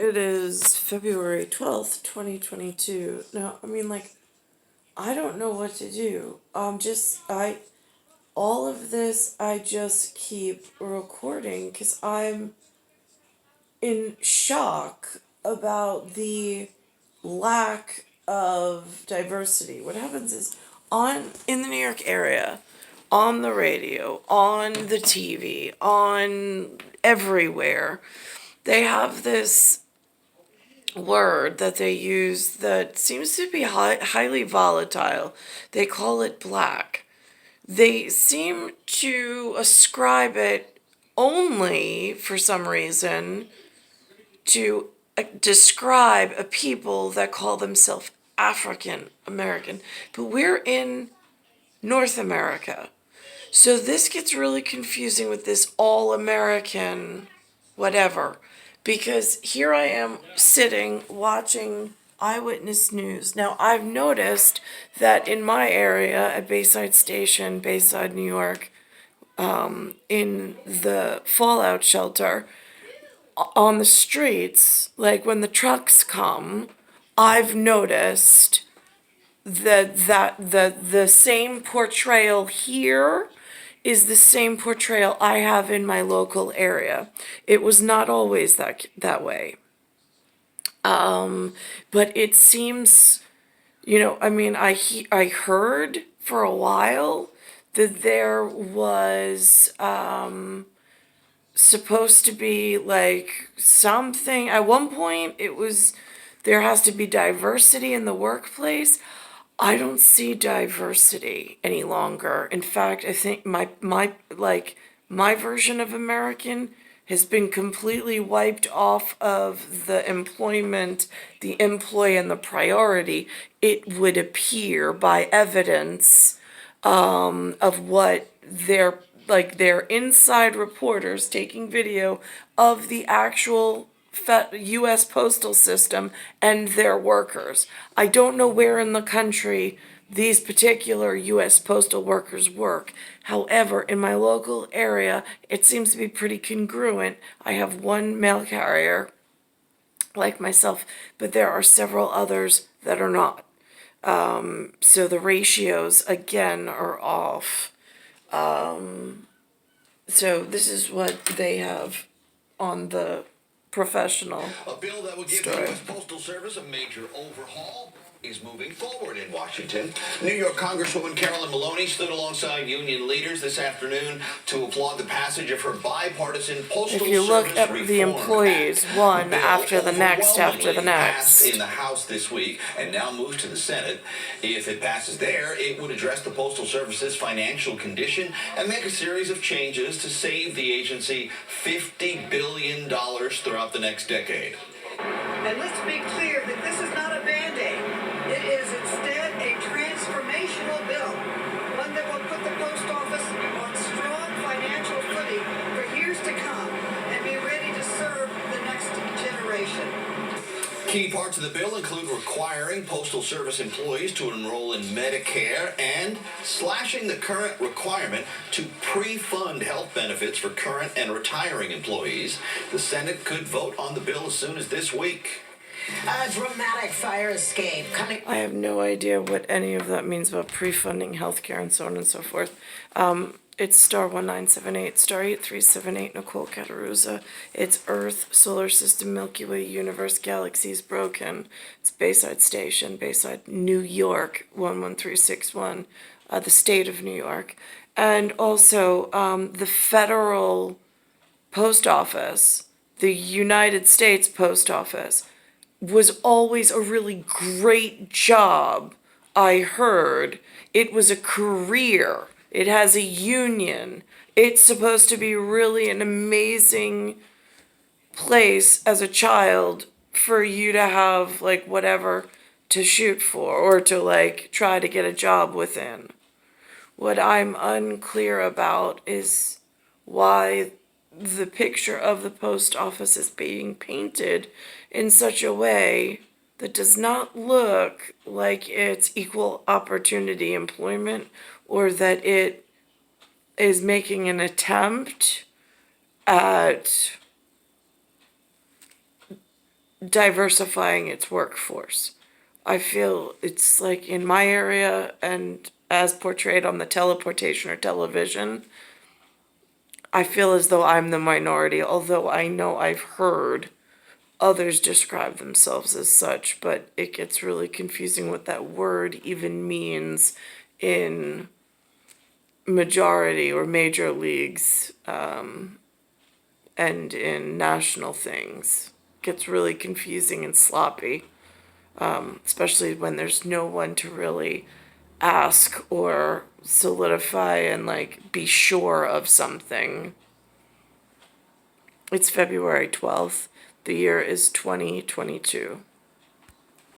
It is February 12th, 2022. Now, I mean, like, I don't know what to do. All of this, I just keep recording because I'm in shock about the lack of diversity. What happens is in the New York area, on the radio, on the TV, on everywhere, they have this word that they use that seems to be highly volatile. They call it black. They seem to ascribe it only, for some reason, to describe a people that call themselves African American. But we're in North America. So this gets really confusing with this all American whatever. Because here I am sitting watching Eyewitness News. Now I've noticed that in my area at Bayside Station, Bayside, New York, in the fallout shelter, on the streets, like when the trucks come, I've noticed that the same portrayal here is the same portrayal I have in my local area. It was not always that way. But it seems, I mean, I heard for a while that there was supposed to be like something. At one point, it was there has to be diversity in the workplace. I don't see diversity any longer. In fact, I think my version of American has been completely wiped off of the employment, the employee, and the priority. It would appear by evidence of what their inside reporters taking video of the actual U.S. postal system and their workers. I don't know where in the country these particular U.S. postal workers work. However, in my local area, it seems to be pretty congruent. I have one mail carrier like myself, but there are several others that are not. So the ratios, again, are off. So this is what they have on the professional A bill that will give the U.S. Postal Service a major overhaul is moving forward in Washington. New York Congresswoman Carolyn Maloney stood alongside union leaders this afternoon to applaud the passage of her bipartisan Postal Service If you look at the employees, Act. one after the next after the next. Passed in the House this week and now moves to the Senate. If it passes there, it would address the Postal Service's financial condition and make a series of changes to save the agency $50 billion throughout the next decade. And let's be clear that this is not a Band-Aid. It is instead a transformational bill, one that will put the post office on strong financial footing for years to come and be ready to serve the next generation. Key parts of the bill include requiring Postal Service employees to enroll in Medicare and slashing the current requirement to pre-fund health benefits for current and retiring employees. The Senate could vote on the bill as soon as this week. A dramatic fire escape coming. I have no idea what any of that means about pre-funding healthcare and so on and so forth. It's star 1978, star 8378, Nicole, Cattaruzza. It's Earth, Solar System, Milky Way, Universe, Galaxies, Broken. It's Bayside Station, Bayside, New York, 11361, the state of New York. And also the federal post office, the United States Post Office, was always a really great job, I heard. It was a career. It has a union. It's supposed to be really an amazing place as a child for you to have, like, whatever to shoot for or to, like, try to get a job within. What I'm unclear about is why the picture of the post office is being painted in such a way that does not look like it's equal opportunity employment or that it is making an attempt at diversifying its workforce. I feel it's like in my area and as portrayed on the teleportation or television, I feel as though I'm the minority, although I know I've heard others describe themselves as such, but it gets really confusing what that word even means in majority or major leagues and in national things. Gets really confusing and sloppy, especially when there's no one to really ask or solidify and like be sure of something. It's February 12th. The year is 2022.